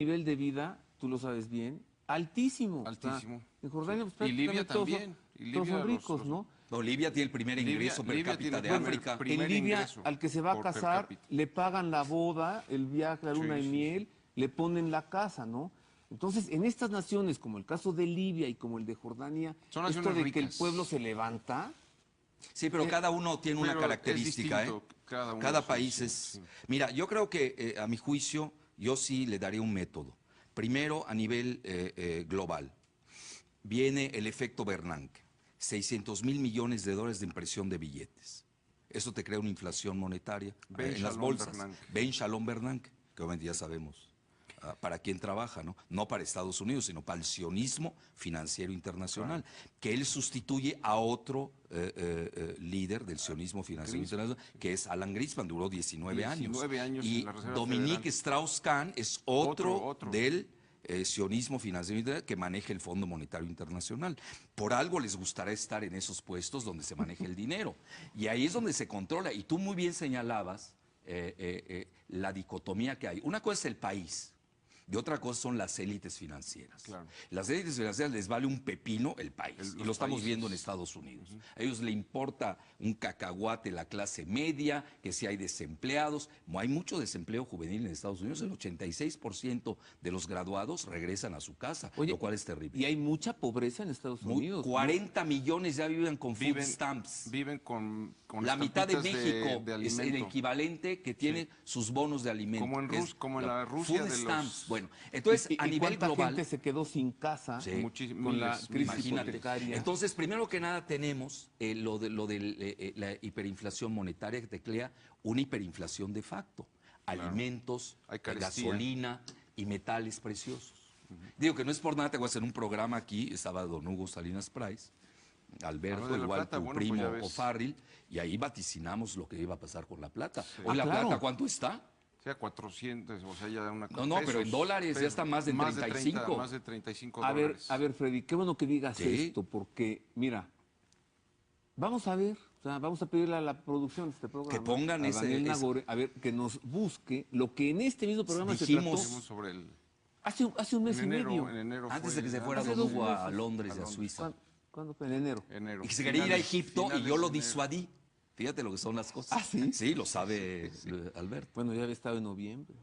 nivel de vida, tú lo sabes bien, altísimo. Altísimo. O sea, en Jordania, Sí. pues, Y Libia prácticamente también. Y todos son Libia, ricos, ¿no? Bolivia tiene el primer ingreso per cápita de África. En Libia, ingreso al que se va a per casar, cápita. le pagan la boda, el viaje, la luna de Sí, sí, miel, le ponen la casa, ¿no? Entonces, en estas naciones, como el caso de Libia y como el de Jordania, Son esto naciones de que el ricas. pueblo se levanta, Sí, pero cada uno tiene una Pero característica, es ¿eh? distinto, cada uno Cada es país distinto, es... sí. Mira, yo creo que a mi juicio, yo sí le daría un método. Primero, a nivel global, viene el efecto Bernanke. 600.000 millones de dólares de impresión de billetes. Eso te crea una inflación monetaria Ben en las Shalom bolsas. Bernanke. Ben Shalom Bernanke, que obviamente ya sabemos para quién trabaja, ¿no? No para Estados Unidos, sino para el sionismo financiero internacional, que él sustituye a otro líder del sionismo financiero internacional, que es Alan Greenspan, duró 19 años. 19 años Y en la Reserva Dominique Federal. Strauss-Kahn es otro. Otro. del sionismo financiero internacional que maneja el Fondo Monetario Internacional. Por algo les gustará estar en esos puestos donde se maneja el dinero. Y ahí es donde se controla. Y tú muy bien señalabas la dicotomía que hay. Una cosa es el país. Y otra cosa son las élites financieras. Claro. Las élites financieras les vale un pepino el país. Y lo estamos países. viendo en Estados Unidos. A ellos les importa un cacahuate la clase media, que si hay desempleados. Hay mucho desempleo juvenil en Estados Unidos. El 86% de los graduados regresan a su casa, Oye, lo cual es terrible. y hay mucha pobreza en Estados Unidos, ¿no? 40 millones ya viven con food Viven, stamps. viven con La mitad de estampitas México de es el alimento. equivalente que tiene sus bonos de alimento. Como en que es como en la Rusia food de los- stamps. Bueno, entonces ¿Y a nivel cuánta global... gente se quedó sin casa Sí. Muchísimo, con la miles, crisis Imagínate. hipotecaria? Entonces, primero que nada tenemos lo de la hiperinflación monetaria que te crea una hiperinflación de facto. Alimentos, Hay carestía. gasolina y metales preciosos. Digo que no es por nada, te voy a hacer un programa aquí, estaba don Hugo Salinas Price, Alberto, de la igual plata, tu bueno, pues primo ya ves. O'Farrill, y ahí vaticinamos lo que iba a pasar con la plata. Hoy Ah, la claro. plata, ¿cuánto está? O sea, 400, o sea, ya una No, pero en dólares ya está más de 35. Más de 35 A ver, dólares. a ver, Freddy, qué bueno que digas Sí. esto, porque, mira, vamos a ver, o sea, vamos a pedirle a la producción de este programa, Que pongan a ese- Daniel ese- Nagore, a ver, que nos busque lo que en este mismo programa Dijimos- se Dijimos trató sobre el... hace un mes En y enero, medio. en enero Antes fue- de que se fuera hace don 2 Hugo a meses. Londres y a A Suiza. ¿Cuándo fue? En enero. enero. Y que se quería ir a Finales- Egipto y finales yo lo de enero. disuadí. Fíjate lo que son las cosas. ¿Ah, sí? Sí, lo sabe Alberto. Bueno, ya había estado en noviembre.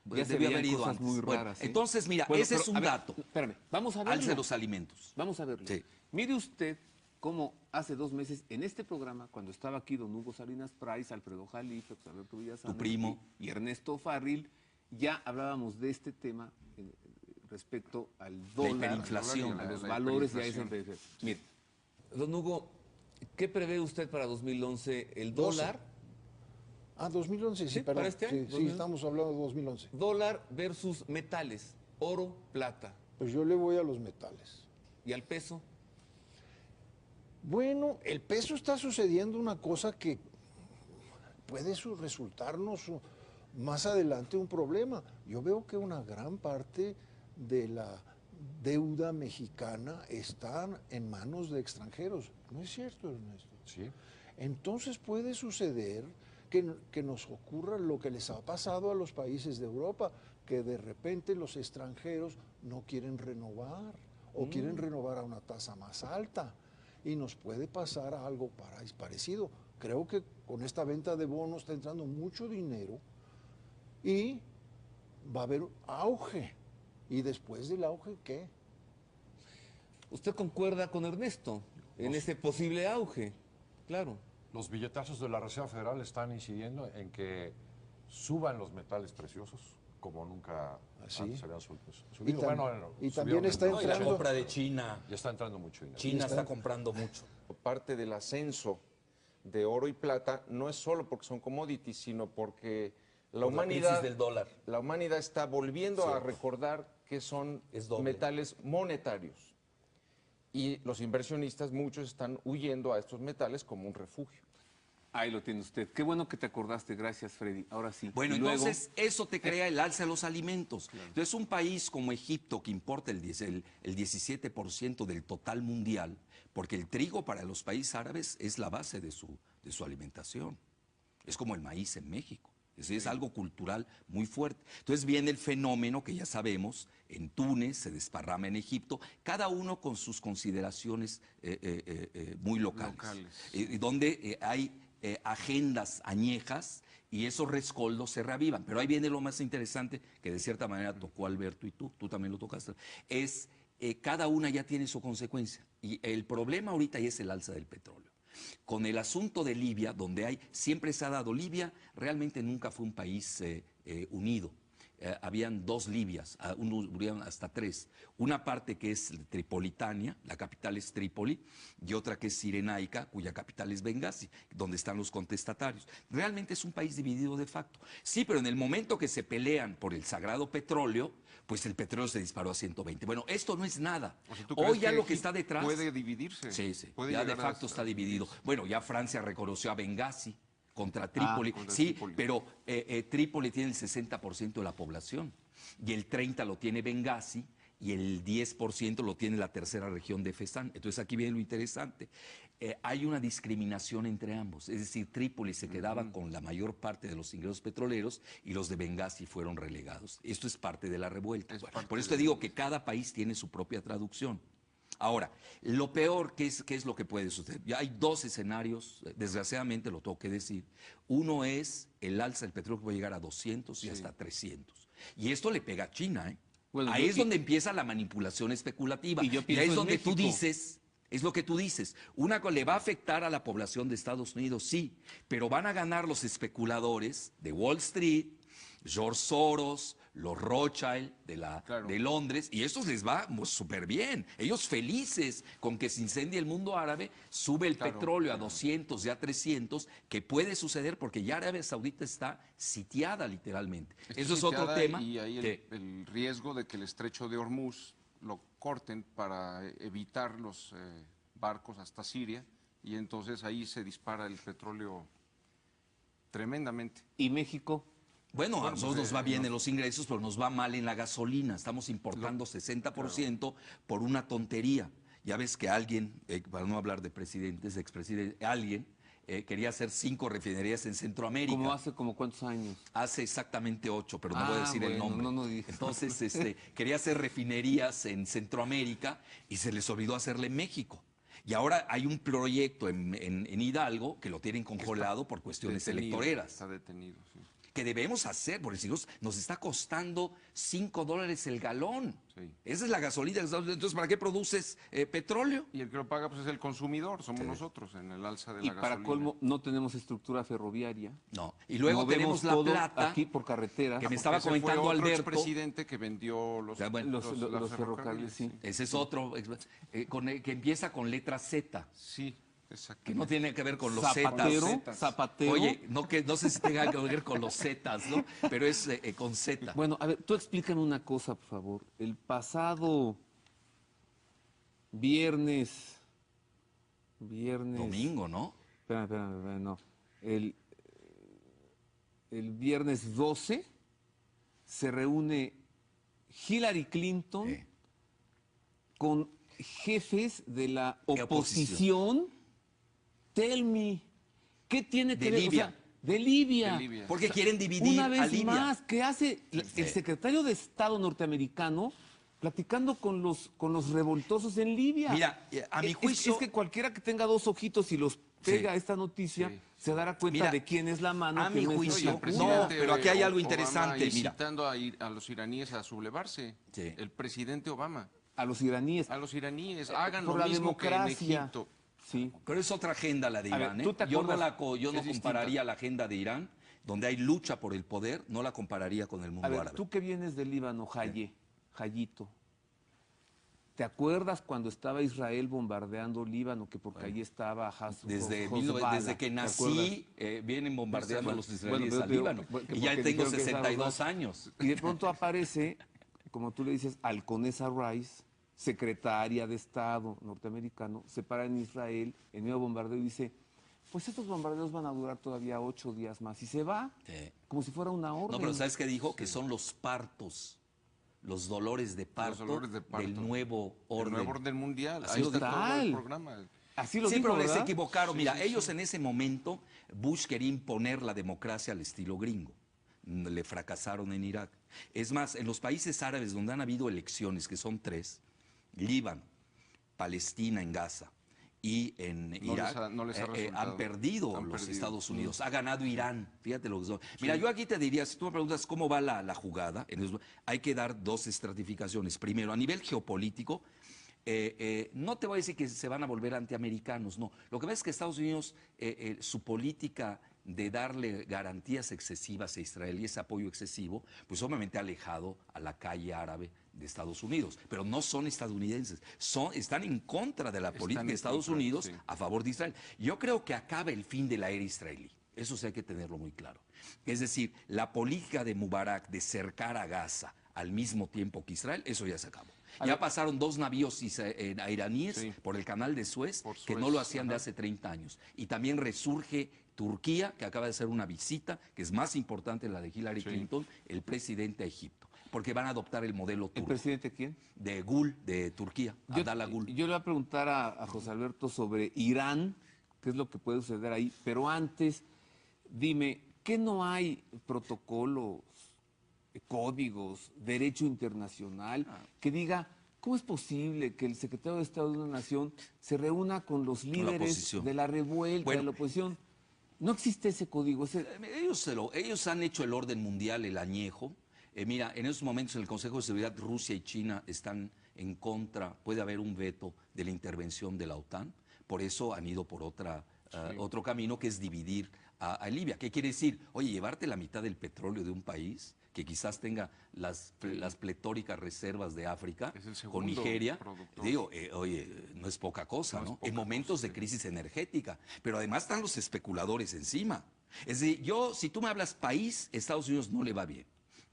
Pues se debió veían haber ido cosas antes. muy Bueno, raras. ¿eh? entonces, mira, Bueno, ese pero, es un a ver, dato. Espérame, vamos a verlo. Alza de los alimentos. Vamos a verlo. Sí. Mire usted cómo hace 2 meses en este programa, cuando estaba aquí don Hugo Salinas Price, Alfredo Jalife, José Alberto Villasana, Tu primo. y Ernesto Farril, ya hablábamos de este tema respecto al dólar, hiperinflación. a los La valores y a esa hiperinflación. Mire, don Hugo, ¿qué prevé usted para 2011? ¿El 12. dólar? Ah, 2011, sí, ¿Sí? perdón. ¿Para este año? Sí, 2011. estamos hablando de 2011. Dólar versus metales, oro, plata, Pues yo le voy a los metales. y al peso. Bueno, el peso está sucediendo una cosa que puede resultarnos más adelante un problema. Yo veo que una gran parte de la deuda mexicana está en manos de extranjeros. ¿No es cierto, Ernesto? Sí. Entonces puede suceder que nos ocurra lo que les ha pasado a los países de Europa, que de repente los extranjeros no quieren renovar o quieren renovar a una tasa más alta. Y nos puede pasar algo parecido. Creo que con esta venta de bonos está entrando mucho dinero y va a haber auge. ¿Y después del auge qué? ¿Usted concuerda con Ernesto en ese posible auge? Claro. Los billetazos de la Reserva Federal están incidiendo en que suban los metales preciosos como nunca ¿sí? antes habían subido. Y Subieron también está en- No, y la entrando... compra de China. Ya está entrando mucho dinero. China está comprando mucho. Parte del ascenso de oro y plata no es solo porque son commodities, sino porque la Por la humanidad, crisis del dólar. la humanidad está volviendo a recordar que son Es doble. metales monetarios. Y los inversionistas, muchos están huyendo a estos metales como un refugio. Ahí lo tiene usted. Qué bueno que te acordaste. Gracias, Freddy. Ahora sí. Bueno, Y luego- entonces eso te crea el alza de los alimentos. Entonces un país como Egipto, que importa el 17% del total mundial, porque el trigo para los países árabes es la base de su alimentación. Es como el maíz en México. Es algo cultural muy fuerte. Entonces viene el fenómeno que ya sabemos, en Túnez, se desparrama en Egipto, cada uno con sus consideraciones muy locales. Donde hay agendas añejas y esos rescoldos se reavivan. Pero ahí viene lo más interesante, que de cierta manera tocó Alberto y tú también lo tocaste, es cada una ya tiene su consecuencia. Y el problema ahorita ya es el alza del petróleo. Con el asunto de Libia, donde siempre se ha dado, Libia realmente nunca fue un país unido. Habían dos Libias, habían hasta tres. Una parte que es Tripolitania, la capital es Trípoli, y otra que es Cirenaica, cuya capital es Bengasi, donde están los contestatarios. Realmente es un país dividido de facto. Sí, pero en el momento que se pelean por el sagrado petróleo, pues el petróleo se disparó a 120. Bueno, esto no es nada. O sea, ¿tú Hoy crees ya que lo que está detrás... puede dividirse? Sí, sí. Puede Ya de llegar a facto está dividido. Bueno, ya Francia reconoció a Bengasi contra Trípoli. contra Sí, Trípoli. pero Trípoli tiene el 60% de la población y el 30% lo tiene Bengasi y el 10% lo tiene la tercera región de Fezzan. Entonces aquí viene lo interesante. Hay una discriminación entre ambos, es decir, Trípoli se quedaba con la mayor parte de los ingresos petroleros y los de Bengasi fueron relegados. Esto es parte de la revuelta. Por eso te digo que cada país tiene su propia traducción. Ahora, lo peor, ¿qué es lo que puede suceder? Ya hay dos escenarios, desgraciadamente lo tengo que decir. Uno es el alza del petróleo que puede llegar a 200 y hasta 300. Y esto le pega a China, ¿eh? Bueno, ahí es donde empieza la manipulación especulativa. Y yo Y pienso ahí es en donde tú México. dices, es lo que tú dices, le va a afectar a la población de Estados Unidos, sí, pero van a ganar los especuladores de Wall Street, George Soros, los Rothschild de Londres, y estos les va súper bien. Ellos felices con que se incendie el mundo árabe, sube el petróleo a 200, ya 300, que puede suceder porque ya Arabia Saudita está sitiada literalmente. Eso es otro tema. Y hay el riesgo de que el estrecho de Hormuz lo corten para evitar los barcos hasta Siria, y entonces ahí se dispara el petróleo tremendamente. ¿Y México? Bueno, a nosotros nos va bien no. en los ingresos, pero nos va mal en la gasolina. Estamos importando 60% por una tontería. Ya ves que alguien, para no hablar de presidentes, expresidentes, alguien quería hacer 5 refinerías en Centroamérica. ¿Cómo hace como cuántos años? Hace exactamente 8, pero no voy a decir el bueno, nombre. no dije. Entonces, quería hacer refinerías en Centroamérica y se les olvidó hacerle en México. Y ahora hay un proyecto en Hidalgo que lo tienen congelado por cuestiones electoreras. Está detenido, sí. Que debemos hacer, porque si nos está costando $5 el galón. Sí. Esa es la gasolina. Entonces, ¿para qué produces petróleo? Y el que lo paga pues, es el consumidor, somos nosotros en el alza de Y la gasolina. para colmo, no tenemos estructura ferroviaria. No. Y luego Movemos tenemos La todo Plata, aquí por carretera. que me estaba Ese fue comentando otro Alberto. expresidente que vendió los, Ya, bueno, los ferrocarriles, sí. Ese es otro, que empieza con letra Z, Sí, exacto. que no tiene que ver con los Zapatero, Zetas. Zapatero. Oye, no sé si tenga que ver con los Zetas, ¿no? Pero es con Z. Bueno, a ver, tú explícame una cosa, por favor. El pasado viernes... Domingo, ¿no? Espérame, no. El viernes 12 se reúne Hillary Clinton con jefes de la ¿Qué oposición. Tell me, ¿qué tiene que De ver? Libia. O sea, de Libia. De Libia. Porque quieren dividir Una a vez Libia. más, ¿qué hace el secretario de Estado norteamericano platicando con los revoltosos en Libia? Mira, a mi juicio... Es que cualquiera que tenga 2 ojitos y los pega a esta noticia, se dará cuenta Mira, de quién es la mano a que mi me juicio, ocurre. no, pero aquí hay algo Obama interesante, mira. incitando a los iraníes a sublevarse. Sí. El presidente Obama. A los iraníes. A los iraníes, hagan por lo la mismo que en democracia. Egipto. Sí. Pero es otra agenda la de A ver, Irán. ¿tú te Yo no, acuerdas? yo no Es distinta. compararía la agenda de Irán, donde hay lucha por el poder, no la compararía con el mundo A ver, árabe. tú que vienes del Líbano, Jayito, ¿te acuerdas cuando estaba Israel bombardeando Líbano, que porque allí estaba Desde que nací vienen bombardeando a los israelíes Bueno, al pero Líbano. porque Y ya tengo dijeron que 62 años. Y de pronto aparece, como tú le dices, Alconesa Rice, secretaria de Estado norteamericano, se para en Israel, en medio bombardeo, y dice, pues estos bombardeos van a durar todavía 8 días más. Y se va, Sí. como si fuera una orden. No, pero ¿sabes qué dijo? Que son los partos, los dolores de parto, dolores de parto. del nuevo El orden. nuevo orden mundial. Así Ahí lo está dijo. todo el programa. Así lo Sí, dijo, pero les ¿verdad? equivocaron. Mira, ellos en ese momento, Bush quería imponer la democracia al estilo gringo. le fracasaron en Irak. Es más, en los países árabes donde han habido elecciones, que son 3, Líbano, Palestina en Gaza y en Irak, no les ha resultado. han perdido los Estados Unidos. Ha ganado Irán. Fíjate lo que son. Mira, yo aquí te diría, si tú me preguntas cómo va la jugada, hay que dar 2 estratificaciones. Primero, a nivel geopolítico, no te voy a decir que se van a volver antiamericanos, no. Lo que pasa es que Estados Unidos, su política de darle garantías excesivas a Israel y ese apoyo excesivo, pues obviamente ha alejado a la calle árabe de Estados Unidos, pero no son estadounidenses, están en contra de la política de Estados Unidos, sí, a favor de Israel. Yo creo que acaba el fin de la era israelí, eso sí hay que tenerlo muy claro. Es decir, la política de Mubarak de cercar a Gaza al mismo tiempo que Israel, eso ya se acabó. Ya pasaron 2 navíos iraníes, sí, por el canal de Suez, que no lo hacían de hace 30 años. Y también resurge Turquía, que acaba de hacer una visita, que es más importante la de Hillary Clinton, el presidente a Egipto, porque van a adoptar el modelo turco. ¿El presidente quién? De Gül, de Turquía, Abdallah Gül. Yo le voy a preguntar a José Alberto sobre Irán, qué es lo que puede suceder ahí, pero antes, dime, ¿qué no hay protocolos, códigos, derecho internacional, que diga, ¿cómo es posible que el secretario de Estado de una nación se reúna con los líderes de la revuelta, de la oposición? No existe ese código. Ellos han hecho el orden mundial, el añejo. Mira, en esos momentos en el Consejo de Seguridad Rusia y China están en contra, puede haber un veto de la intervención de la OTAN, por eso han ido por otro camino que es dividir a Libia. ¿Qué quiere decir? Oye, llevarte la mitad del petróleo de un país que quizás tenga las pletóricas reservas de África con Nigeria, digo, oye, no es poca cosa, ¿no? En momentos de crisis energética, pero además están los especuladores encima. Es decir, si tú me hablas país, Estados Unidos no le va bien,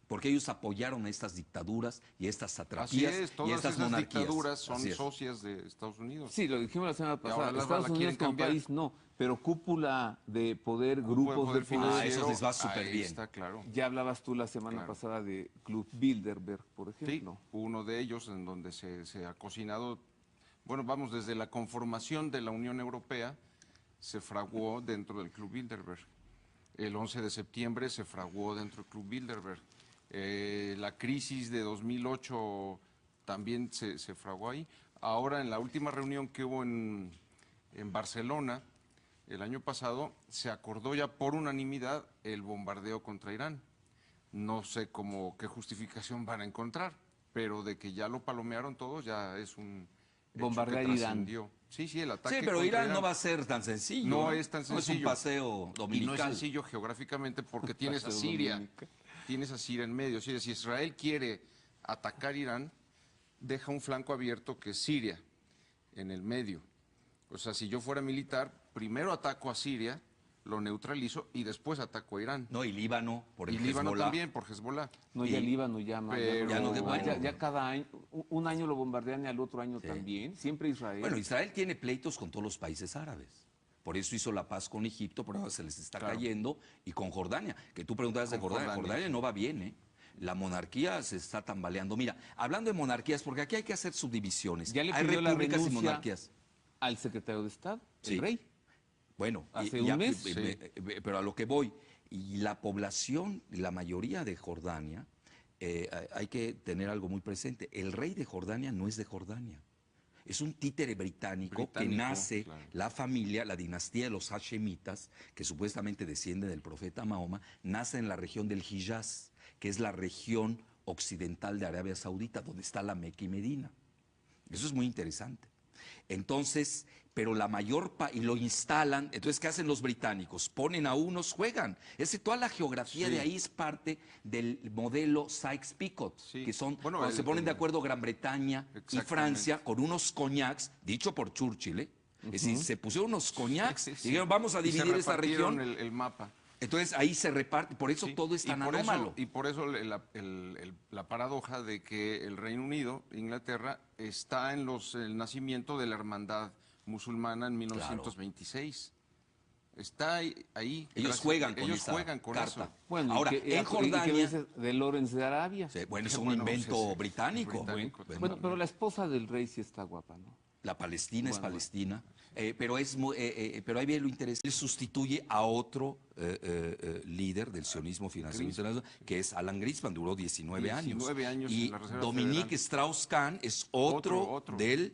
porque ellos apoyaron a estas dictaduras y estas satrapías y estas monarquías. Dictaduras son socias de Estados Unidos. Sí, lo dijimos la semana pasada. Estados Unidos como país no, pero cúpula de poder, grupos de poder. Eso les va súper bien. Está claro. Ya hablabas tú la semana pasada de Club Bilderberg, por ejemplo. Sí, uno de ellos en donde se ha cocinado, bueno, vamos, desde la conformación de la Unión Europea se fraguó dentro del Club Bilderberg. El 11 de septiembre se fraguó dentro del Club Bilderberg. La crisis de 2008 también se fraguó ahí. Ahora, en la última reunión que hubo en Barcelona, el año pasado, se acordó ya por unanimidad el bombardeo contra Irán. No sé qué justificación van a encontrar, pero de que ya lo palomearon todos, ya es un bombardear Irán. Sí, el ataque. Sí, pero Irán no va a ser tan sencillo. No es tan sencillo. No es un paseo dominical. Y no es sencillo geográficamente porque tienes a Siria. Tienes a Siria en medio. Si Israel quiere atacar Irán, deja un flanco abierto que es Siria, en el medio. O sea, si yo fuera militar, primero ataco a Siria, lo neutralizo y después ataco a Irán. No, y Líbano por el Hezbollah. Y Líbano Hezbollah. También por Hezbollah. No, ya Líbano ya más. Ya cada año, un año lo bombardean y al otro año también. Siempre Israel. Bueno, Israel tiene pleitos con todos los países árabes. Por eso hizo la paz con Egipto, pero ahora se les está cayendo, y con Jordania, que tú preguntabas de Jordania. Jordania no va bien, ¿eh? La monarquía se está tambaleando. Mira, hablando de monarquías, porque aquí hay que hacer subdivisiones. Ya le hay pidió repúblicas la y monarquías. Al secretario de Estado, el rey. Bueno, hace un mes. Pero a lo que voy, y la población, la mayoría de Jordania, hay que tener algo muy presente. El rey de Jordania no es de Jordania. Es un títere británico que nace, la familia, la dinastía de los Hashemitas, que supuestamente desciende del profeta Mahoma, nace en la región del Hijaz, que es la región occidental de Arabia Saudita, donde está la Meca y Medina. Eso es muy interesante. Entonces, pero la mayor y lo instalan, entonces, ¿qué hacen los británicos? Ponen a unos, juegan. Toda la geografía de ahí es parte del modelo Sykes-Picot, que son, cuando se ponen de acuerdo Gran Bretaña y Francia con unos coñacs, dicho por Churchill, es decir, se pusieron unos coñacs y dijeron, vamos a dividir esta región. El mapa. Entonces ahí se reparte, por eso todo es tan anómalo. Y por eso la paradoja de que el Reino Unido, Inglaterra, está en el nacimiento de la hermandad musulmana en 1926. Está ahí. Ellos juegan con esa carta. Eso. Bueno, ahora, en Jordania... de Lawrence de Arabia. Sí, bueno, es un invento británico. Bueno, pero la esposa del rey sí está guapa, ¿no? La Palestina es Bueno, Palestina, pero ahí viene lo interesante. Él sustituye a otro líder del sionismo financiero internacional, que es Alan Greenspan, duró 19 años. 19 años Y en la Reserva Dominique Federal. Strauss-Kahn es otro, Otro. del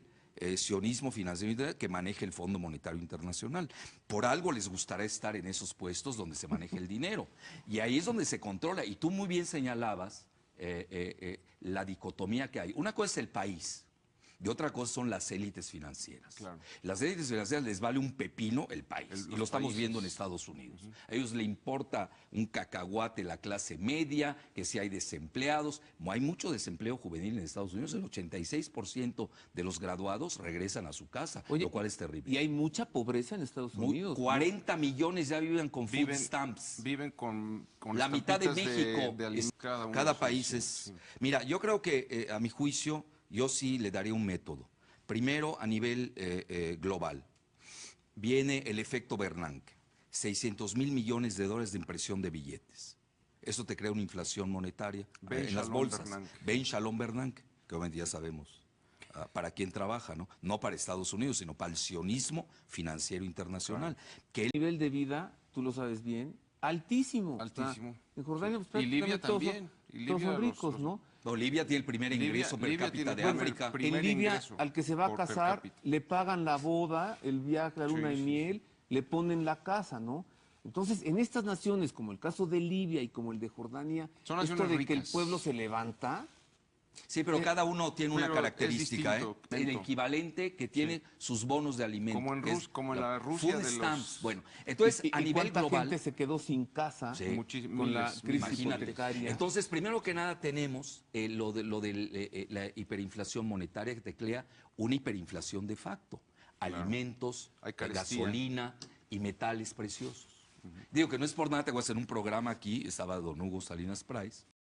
sionismo financiero internacional que maneja el Fondo Monetario Internacional. Por algo les gustará estar en esos puestos donde se maneja el dinero. Y ahí es donde se controla. Y tú muy bien señalabas la dicotomía que hay. Una cosa es el país. Y otra cosa son las élites financieras. Claro. Las élites financieras les vale un pepino el país. Y lo estamos viendo en Estados Unidos. A ellos les importa un cacahuate la clase media, que si hay desempleados. Hay mucho desempleo juvenil en Estados Unidos. El 86% de los graduados regresan a su casa, Oye, lo cual es terrible. Y hay mucha pobreza en Estados Unidos. 40 millones ya viven con food stamps. Viven con La mitad de estampitas México, de alimentos cada uno cada de país sus- es... sí. Mira, yo creo que a mi juicio, yo sí le daría un método. Primero, a nivel global, viene el efecto Bernanke, 600,000 millones de dólares de impresión de billetes. Eso te crea una inflación monetaria Ben en las Shalom bolsas. Bernanke. Ben Shalom Bernanke, que obviamente ya sabemos para quién trabaja, ¿no? No para Estados Unidos, sino para el sionismo financiero internacional. Que él El nivel de vida, tú lo sabes bien, altísimo. Altísimo. O sea, en Jordania, pues, Y Libia prácticamente todos también. son- Y todos Libia, son ricos, ¿no? Bolivia tiene el primer Libia- ingreso per Libia cápita de tiene el África. primer En Libia, ingreso al que se va a por per casar, cápita. le pagan la boda, el viaje, la luna Sí, de sí, miel, le ponen la casa, ¿no? Entonces, en estas naciones, como el caso de Libia y como el de Jordania, Son esto naciones de que el ricas. pueblo se levanta, Sí, pero cada uno tiene una pero característica, es distinto, El Bento. equivalente que tiene sus bonos de alimento. Como en que es como en la Rusia food de los- stamps. Bueno, entonces, a y nivel cuánta global... gente se quedó sin casa Sí. con la crisis Imagínate. hipotecaria. Entonces, primero que nada tenemos lo de la hiperinflación monetaria que te crea una hiperinflación de facto. Alimentos, Hay carestía. gasolina y metales preciosos. Digo que no es por nada, te voy a hacer un programa aquí, estaba don Hugo Salinas Price,